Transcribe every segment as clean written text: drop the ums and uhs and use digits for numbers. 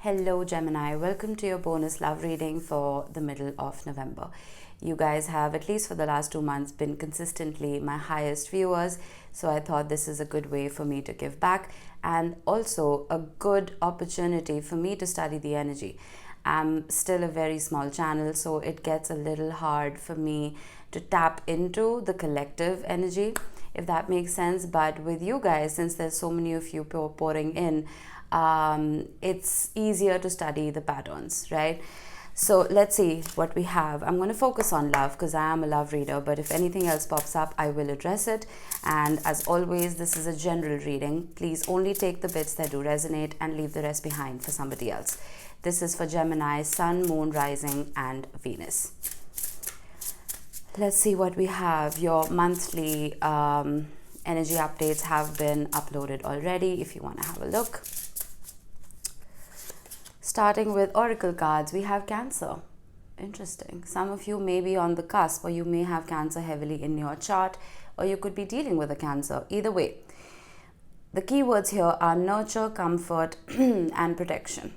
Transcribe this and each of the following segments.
Hello Gemini, welcome to your bonus love reading for the middle of November. You guys have, at least for the last 2 months, been consistently my highest viewers, so I thought this is a good way for me to give back and also a good opportunity for me to study the energy. I'm still a very small channel, so it gets a little hard for me to tap into the collective energy, if that makes sense. But with you guys, since there's so many of you pouring in, it's easier to study the patterns, right? So let's see what we have. I'm going to focus on love because I am a love reader, but if anything else pops up, I will address it. And as always, this is a general reading. Please only take the bits that do resonate and leave the rest behind for somebody else. This is for Gemini, Sun, Moon, Rising, and Venus. Let's see what we have. Your monthly energy updates have been uploaded already if you want to have a look. Starting with Oracle cards, we have Cancer. Interesting. Some of you may be on the cusp, or you may have Cancer heavily in your chart, or you could be dealing with a Cancer. Either way, the keywords here are nurture, comfort, and protection.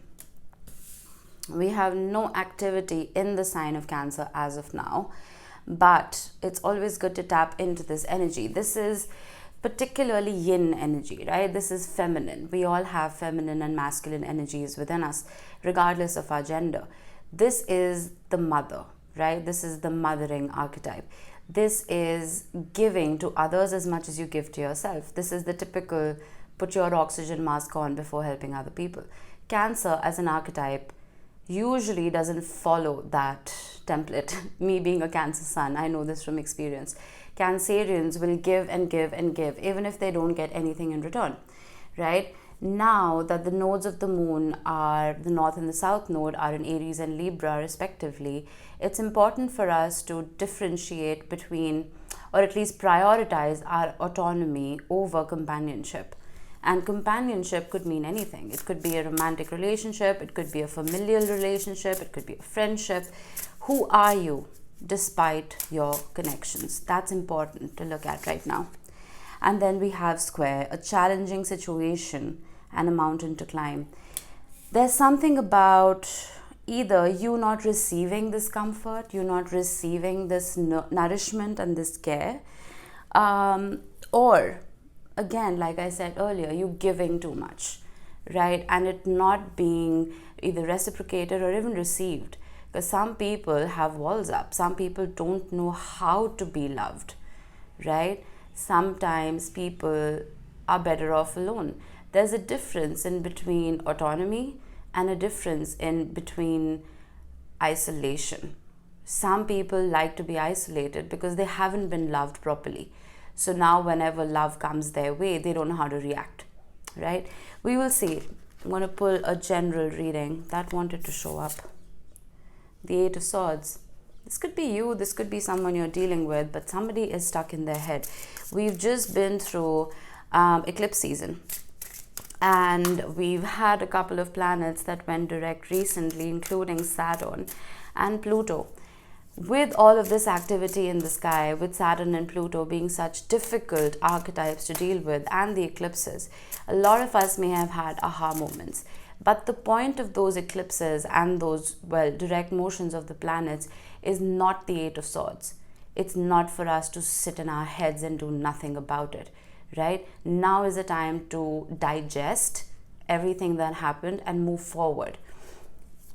We have no activity in the sign of Cancer as of now, but it's always good to tap into this energy. This is particularly yin energy, right? This is feminine. We all have feminine and masculine energies within us, regardless of our gender. This is the mother, right? This is the mothering archetype. This is giving to others as much as you give to yourself. This is the typical put your oxygen mask on before helping other people. Cancer as an archetype usually doesn't follow that template. Me being a Cancer sun, I know this from experience. Cancerians will give and give and give, even if they don't get anything in return, right? Now that the nodes of the moon are, the north and the south node are in Aries and Libra respectively, it's important for us to differentiate between, or at least prioritize, our autonomy over companionship. And companionship could mean anything. It could be a romantic relationship, it could be a familial relationship, it could be a friendship. Who are you despite your connections? That's important to look at right now. And then we have Square, a challenging situation and a mountain to climb. There's something about either you not receiving this comfort, you not receiving this nourishment and this care, or again, like I said earlier, you giving too much, right? And it not being either reciprocated or even received. Because some people have walls up. Some people don't know how to be loved, right? Sometimes people are better off alone. There's a difference in between autonomy and a difference in between isolation. Some people like to be isolated because they haven't been loved properly. So now whenever love comes their way, they don't know how to react, right? We will see. I'm going to pull a general reading that wanted to show up. The Eight of Swords. This could be you, this could be someone you're dealing with, but somebody is stuck in their head. We've just been through eclipse season, and we've had a couple of planets that went direct recently, including Saturn and Pluto. With all of this activity in the sky, with Saturn and Pluto being such difficult archetypes to deal with, and the eclipses, a lot of us may have had aha moments. But the point of those eclipses and those, well, direct motions of the planets is not the Eight of Swords. It's not for us to sit in our heads and do nothing about it, right? Now is the time to digest everything that happened and move forward.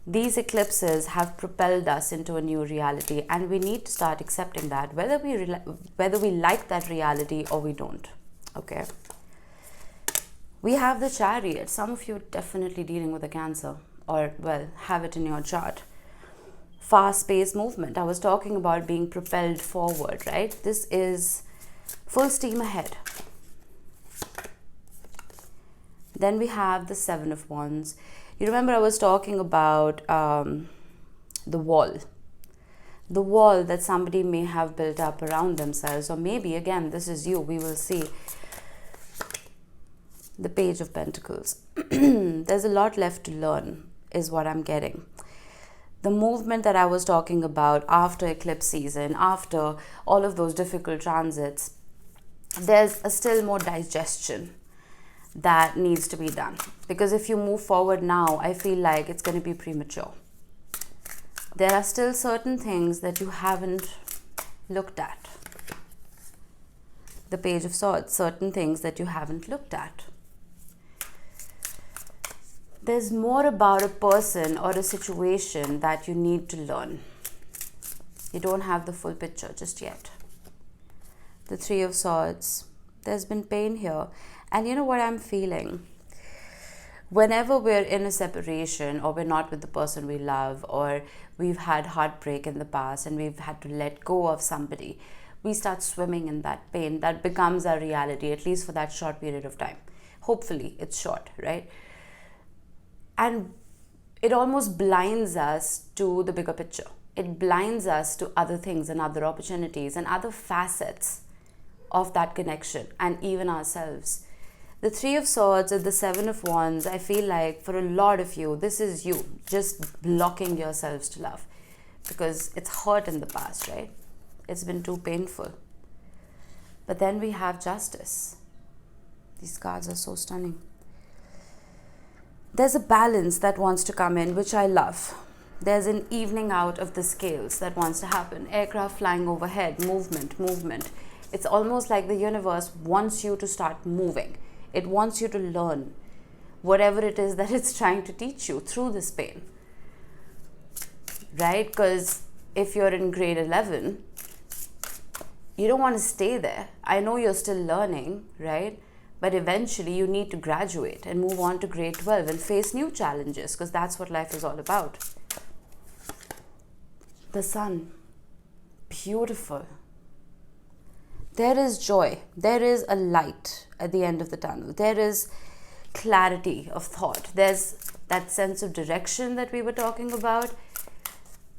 These eclipses have propelled us into a new reality, and we need to start accepting that, whether we like that reality or we don't, okay? We have the Chariot. Some of you are definitely dealing with a Cancer, or, well, have it in your chart. Fast-paced movement. I was talking about being propelled forward, right? This is full steam ahead. Then we have the Seven of Wands. You remember I was talking about the wall. The wall that somebody may have built up around themselves, or maybe, again, this is you. We will see. The Page of Pentacles. There's a lot left to learn, is what I'm getting. The movement that I was talking about after eclipse season, after all of those difficult transits, there's still more digestion. that needs to be done. Because if you move forward now, I feel like it's going to be premature. There are still certain things that you haven't looked at. The Page of Swords, certain things that you haven't looked at. There's more about a person or a situation that you need to learn. You don't have the full picture just yet. The Three of Swords. There's been pain here. And you know what I'm feeling? Whenever we're in a separation, or we're not with the person we love, or we've had heartbreak in the past and we've had to let go of somebody, we start swimming in that pain. That becomes our reality, at least for that short period of time. Hopefully it's short, right? And it almost blinds us to the bigger picture. It blinds us to other things and other opportunities and other facets of that connection, and even ourselves. The Three of Swords and the Seven of Wands, I feel like for a lot of you, this is you just blocking yourselves to love, because it's hurt in the past, right? It's been too painful. But then we have Justice. These cards are so stunning. There's a balance that wants to come in, which I love. There's an evening out of the scales that wants to happen. Aircraft flying overhead, movement. It's almost like the universe wants you to start moving. It wants you to learn whatever it is that it's trying to teach you through this pain, right? Because if you're in grade 11, you don't want to stay there. I know you're still learning, right? But eventually you need to graduate and move on to grade 12 and face new challenges, because that's what life is all about. The Sun. Beautiful. There is joy. There is a light at the end of the tunnel. There is clarity of thought. There's that sense of direction that we were talking about.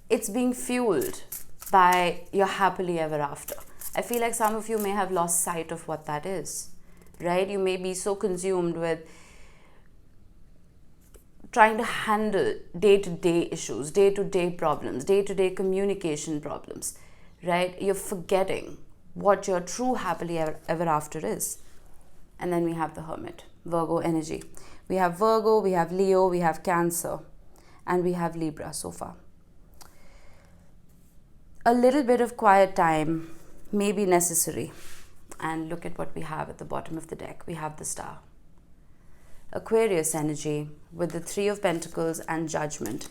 It's being fueled by your happily ever after. I feel like some of you may have lost sight of what that is, right? You may be so consumed with trying to handle day-to-day issues, day-to-day problems, day-to-day communication problems, right? You're forgetting what your true happily ever after is. And then we have the Hermit, Virgo energy. We have Virgo, we have Leo, we have Cancer, and we have Libra so far. A little bit of quiet time may be necessary. And look at what we have at the bottom of the deck. We have the Star. Aquarius energy with the Three of Pentacles and Judgment.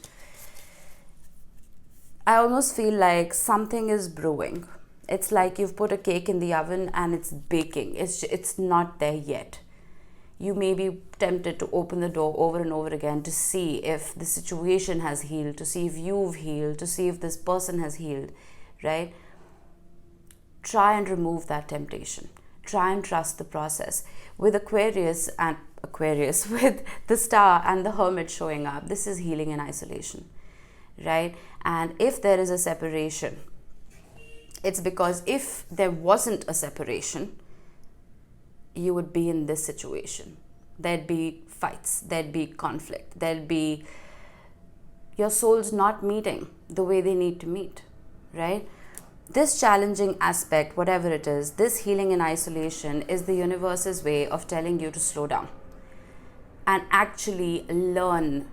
I almost feel like something is brewing. It's like you've put a cake in the oven and it's baking. It's not there yet. You may be tempted to open the door over and over again to see if the situation has healed, to see if you've healed, to see if this person has healed, right? Try and remove that temptation. Try and trust the process. With Aquarius, with the Star and the Hermit showing up, this is healing in isolation, right? And if there is a separation, it's because if there wasn't a separation, you would be in this situation. There'd be fights, there'd be conflict, there'd be your souls not meeting the way they need to meet, right? This challenging aspect, whatever it is, this healing in isolation is the universe's way of telling you to slow down and actually learn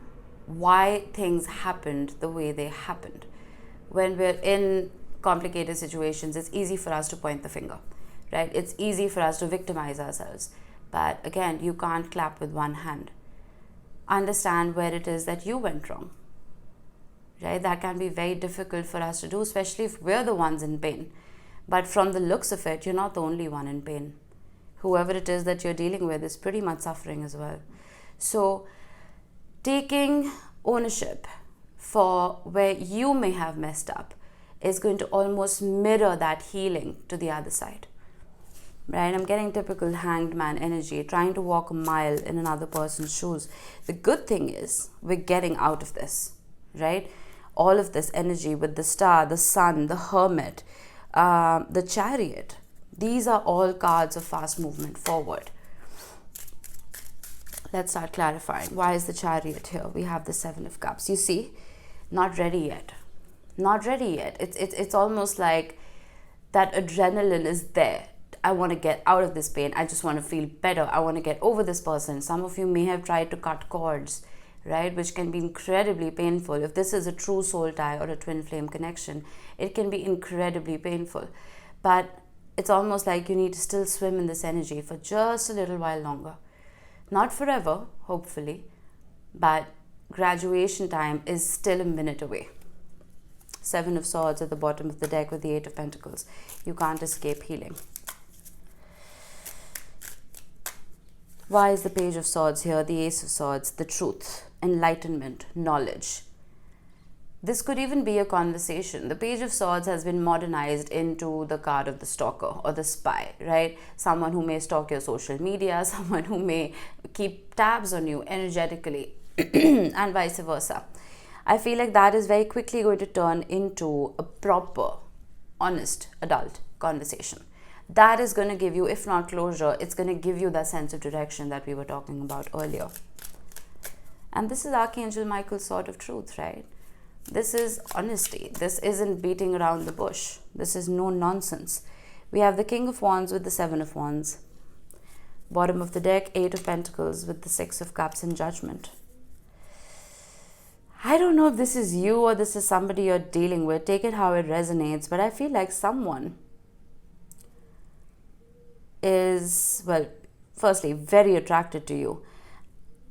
why things happened the way they happened. When we're in complicated situations, it's easy for us to point the finger, right? It's easy for us to victimize ourselves. But again, you can't clap with one hand. Understand where it is that you went wrong, right? That can be very difficult for us to do, especially if we're the ones in pain. But from the looks of it, you're not the only one in pain. Whoever it is that you're dealing with is pretty much suffering as well. So taking ownership for where you may have messed up is going to almost mirror that healing to the other side, right? I'm getting typical Hanged Man energy, trying to walk a mile in another person's shoes. The good thing is we're getting out of this, right? All of this energy with the Star, the Sun, the Hermit, the Chariot. These are all cards of fast movement forward. Let's start clarifying. Why is the Chariot here? We have the Seven of Cups. You see, not ready yet. Not ready yet. It's almost like that adrenaline is there. I want to get out of this pain. I just want to feel better. I want to get over this person. Some of you may have tried to cut cords, right? Which can be incredibly painful. If this is a true soul tie or a twin flame connection, it can be incredibly painful. But it's almost like you need to still swim in this energy for just a little while longer. Not forever, hopefully, but graduation time is still a minute away. 7 of Swords at the bottom of the deck with the 8 of Pentacles. You can't escape healing. Why is the Page of Swords here? The Ace of Swords, the truth, enlightenment, knowledge. This could even be a conversation. The Page of Swords has been modernized into the card of the stalker or the spy, right? Someone who may stalk your social media, someone who may keep tabs on you energetically, and vice versa. I feel like that is very quickly going to turn into a proper, honest, adult conversation. That is going to give you, if not closure, it's going to give you that sense of direction that we were talking about earlier. And this is Archangel Michael's sword of truth, right? This is honesty. This isn't beating around the bush. This is no nonsense. We have the King of Wands with the 7 of Wands. Bottom of the deck, 8 of Pentacles with the 6 of Cups and Judgment. I don't know if this is you or this is somebody you're dealing with. Take it how it resonates. But I feel like someone is, well, firstly, very attracted to you.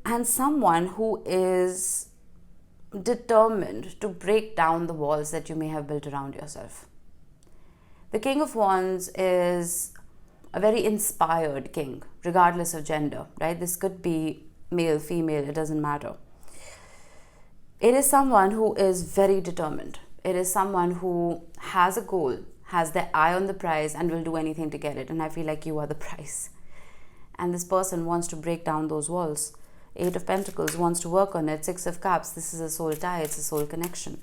And someone who is determined to break down the walls that you may have built around yourself. The King of Wands is a very inspired king, regardless of gender, right? This could be male, female, it doesn't matter. It is someone who is very determined. It is someone who has a goal, has their eye on the prize, and will do anything to get it. And I feel like you are the prize. And this person wants to break down those walls. 8 of Pentacles wants to work on it. 6 of Cups, this is a soul tie, it's a soul connection.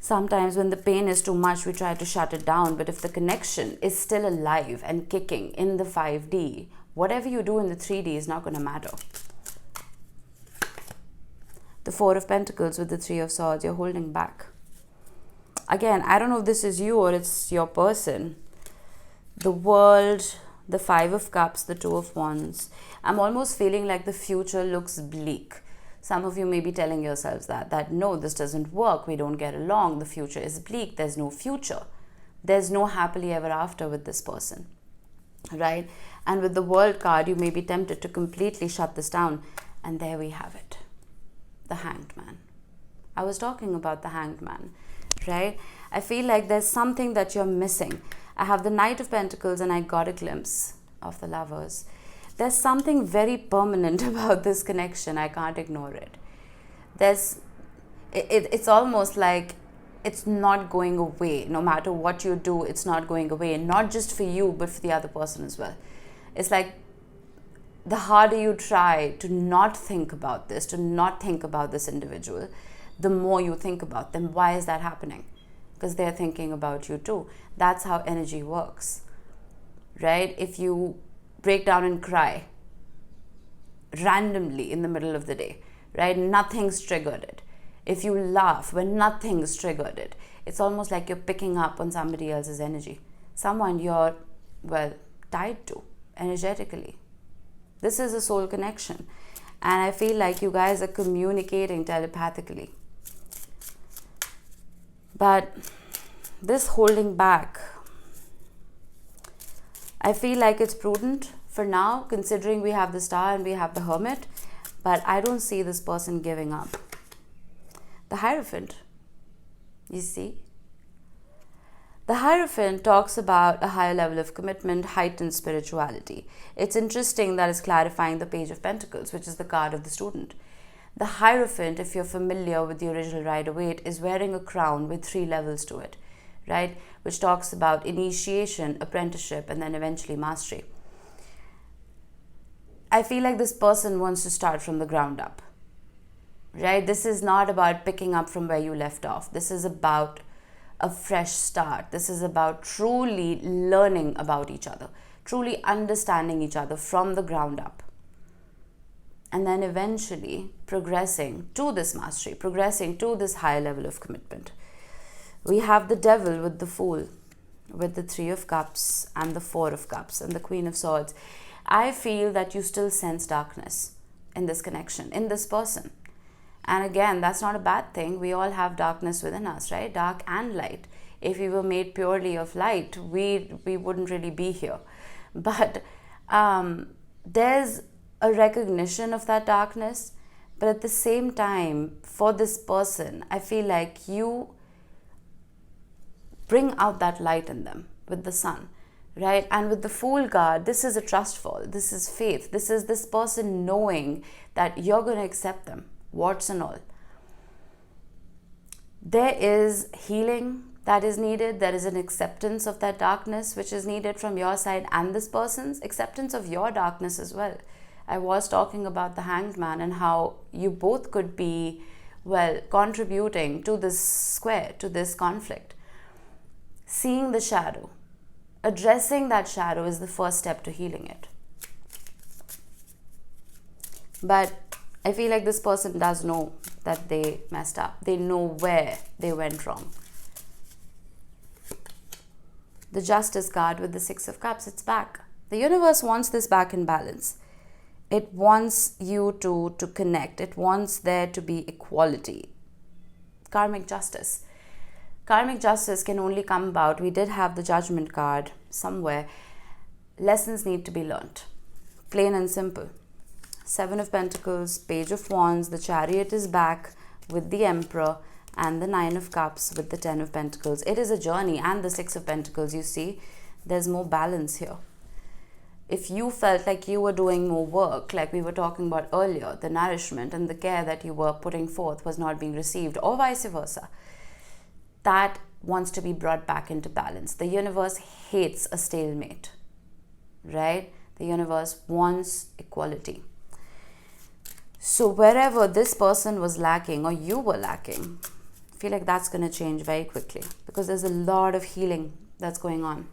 Sometimes when the pain is too much, we try to shut it down. But if the connection is still alive and kicking in the 5D, whatever you do in the 3D is not going to matter. The 4 of Pentacles with the 3 of Swords, you're holding back. Again, I don't know if this is you or it's your person. The World, the 5 of Cups, the 2 of Wands. I'm almost feeling like the future looks bleak. Some of you may be telling yourselves that no, this doesn't work. We don't get along. The future is bleak. There's no future. There's no happily ever after with this person, right? And with the World card, you may be tempted to completely shut this down. And there we have it. The Hanged Man. I was talking about the Hanged Man, right? I feel like there's something that you're missing. I have the Knight of Pentacles and I got a glimpse of the Lovers. There's something very permanent about this connection. I can't ignore it. It's almost like it's not going away. No matter what you do, it's not going away. Not just for you, but for the other person as well. It's like the harder you try to not think about this, to not think about this individual, the more you think about them. Why is that happening? Because they're thinking about you too. That's how energy works, right? If you break down and cry randomly in the middle of the day, right? Nothing's triggered it. If you laugh when nothing's triggered it, it's almost like you're picking up on somebody else's energy. Someone you're, well, tied to energetically. This is a soul connection. And I feel like you guys are communicating telepathically. But this holding back, I feel like it's prudent for now, considering we have the Star and we have the Hermit. But I don't see this person giving up. The Hierophant, you see? The Hierophant talks about a higher level of commitment, heightened spirituality. It's interesting that it's clarifying the Page of Pentacles, which is the card of the student. The Hierophant, if you're familiar with the original Rider-Waite, is wearing a crown with 3 levels to it, right? Which talks about initiation, apprenticeship, and then eventually mastery. I feel like this person wants to start from the ground up, right? This is not about picking up from where you left off. This is about a fresh start. This is about truly learning about each other, truly understanding each other from the ground up. And then eventually progressing to this mastery, progressing to this higher level of commitment. We have the Devil with the Fool. with the Three of Cups and the Four of Cups and the Queen of Swords, I feel that you still sense darkness in this connection, in this person. And again, that's not a bad thing. We all have darkness within us, right? Dark and light. If we were made purely of light, we wouldn't really be here. But there's a recognition of that darkness. But at the same time, for this person, I feel like you bring out that light in them with the Sun, right? And with the Fool card, this is a trust fall. This is faith. This is this person knowing that you're going to accept them, warts and all. There is healing that is needed. There is an acceptance of that darkness which is needed from your side and this person's acceptance of your darkness as well. I was talking about the Hanged Man and how you both could be, well, contributing to this square, to this conflict. Seeing the shadow, addressing that shadow is the first step to healing it. But I feel like this person does know that they messed up. They know where they went wrong. The Justice card with the Six of Cups, it's back. The universe wants this back in balance. It wants you to connect. It wants there to be equality. Karmic justice. Karmic justice can only come about. We did have the Judgment card somewhere. Lessons need to be learnt. Plain and simple. Seven of Pentacles, Page of Wands, the Chariot is back with the Emperor, and the Nine of Cups with the Ten of Pentacles. It is a journey, and the Six of Pentacles, you see, there's more balance here. If you felt like you were doing more work, like we were talking about earlier, the nourishment and the care that you were putting forth was not being received, or vice versa, that wants to be brought back into balance. The universe hates a stalemate, right? The universe wants equality. So wherever this person was lacking or you were lacking, I feel like that's going to change very quickly because there's a lot of healing that's going on.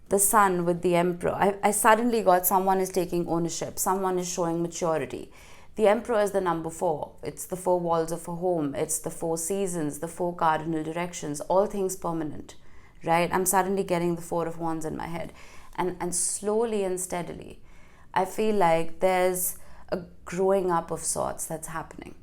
The Sun with the Emperor. I suddenly got someone is taking ownership. Someone is showing maturity. The Emperor is the number 4. It's the 4 walls of a home. It's the 4 seasons, the 4 cardinal directions, all things permanent, right? I'm suddenly getting the 4 of Wands in my head. And slowly and steadily, I feel like there's a growing up of sorts that's happening.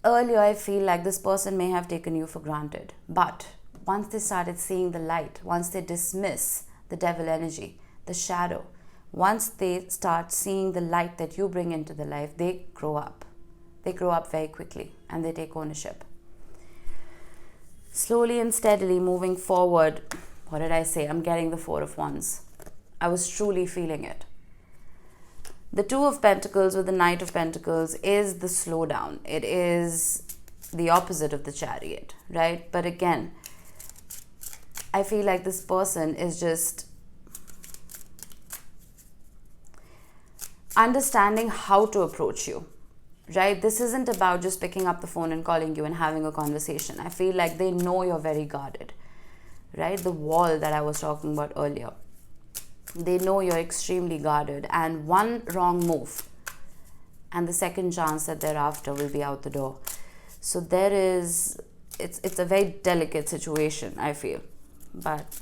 Earlier, I feel like this person may have taken you for granted. But once they started seeing the light, once they dismiss the devil energy, the shadow, once they start seeing the light that you bring into the life, they grow up. They grow up very quickly and they take ownership. Slowly and steadily moving forward, what did I say? I'm getting the 4 of Wands. I was truly feeling it. The 2 of Pentacles with the Knight of Pentacles is the slowdown. It is the opposite of the Chariot, right? But again, I feel like this person is just understanding how to approach you, right? This isn't about just picking up the phone and calling you and having a conversation. I feel like they know you're very guarded, right? The wall that I was talking about earlier. They know you're extremely guarded, and one wrong move and the second chance that they're after will be out the door. So there is, it's a very delicate situation, I feel. But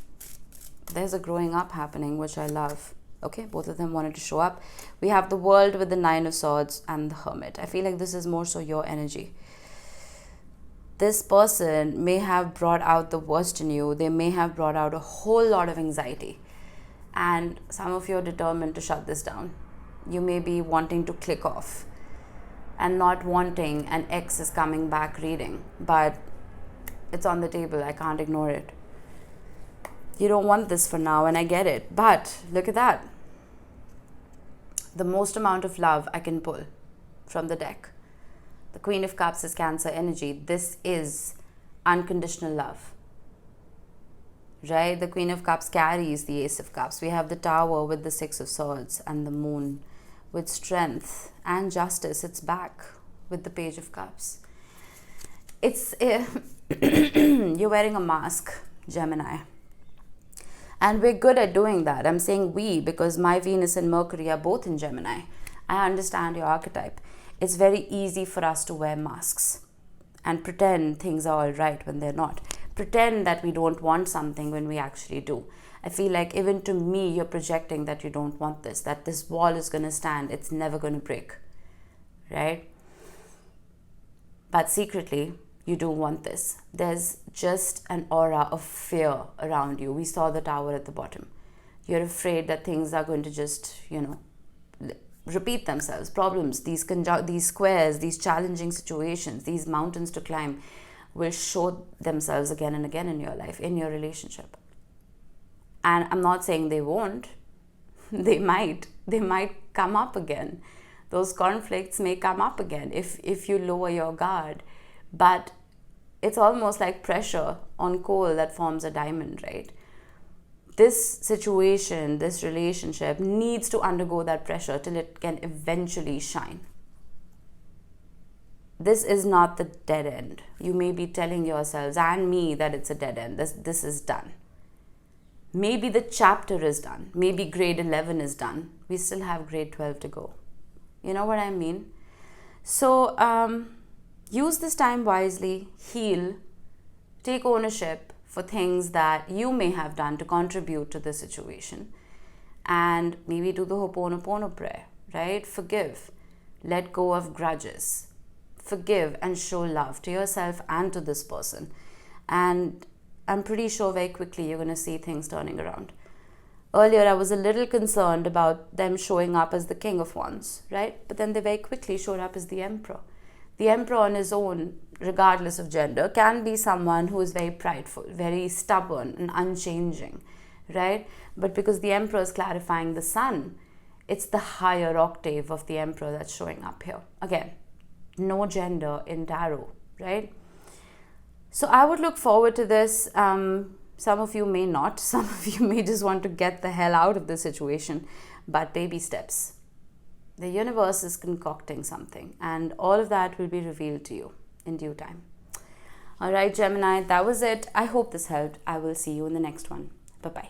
there's a growing up happening, which I love. Okay, both of them wanted to show up. We have the World with the 9 of Swords and the Hermit. I feel like this is more so your energy. This person may have brought out the worst in you. They may have brought out a whole lot of anxiety. And some of you are determined to shut this down. You may be wanting to click off and not wanting an ex is coming back reading. But it's on the table. I can't ignore it. You don't want this for now, and I get it. But look at that. The most amount of love I can pull from the deck. The Queen of Cups is Cancer energy. This is unconditional love. Right? The Queen of Cups carries the Ace of Cups. We have the Tower with the 6 of Swords and the Moon with strength and justice. It's back with the Page of Cups. It's you're wearing a mask, Gemini. And we're good at doing that. I'm saying we because my Venus and Mercury are both in Gemini. I understand your archetype. It's very easy for us to wear masks and pretend things are all right when they're not. pretend that we don't want something when we actually do. I feel like even to me, you're projecting that you don't want this, that this wall is going to stand, it's never going to break, right? But secretly, you do want this. There's just an aura of fear around you. We saw the tower at the bottom. You're afraid that things are going to just, repeat themselves. Problems, these squares, these challenging situations, these mountains to climb will show themselves again and again in your life, in your relationship. And I'm not saying they won't. They might come up again. Those conflicts may come up again if you lower your guard. But it's almost like pressure on coal that forms a diamond, right? This situation, this relationship needs to undergo that pressure till it can eventually shine. This is not the dead end. You may be telling yourselves and me that it's a dead end. This is done. Maybe the chapter is done. Maybe grade 11 is done. We still have grade 12 to go. You know what I mean? So use this time wisely, heal, take ownership for things that you may have done to contribute to the situation, and maybe do the Ho'oponopono prayer, right? Forgive, let go of grudges, forgive and show love to yourself and to this person. And I'm pretty sure very quickly you're going to see things turning around. Earlier, I was a little concerned about them showing up as the King of Wands, right? But then they very quickly showed up as the Emperor. The Emperor on his own, regardless of gender, can be someone who is very prideful, very stubborn and unchanging, right? But because the Emperor is clarifying the Sun, it's the higher octave of the Emperor that's showing up here. Again, no gender in tarot, right? So I would look forward to this. Some of you may not. Some of you may just want to get the hell out of the situation. But baby steps. The universe is concocting something, and all of that will be revealed to you in due time. All right, Gemini, that was it. I hope this helped. I will see you in the next one. Bye-bye.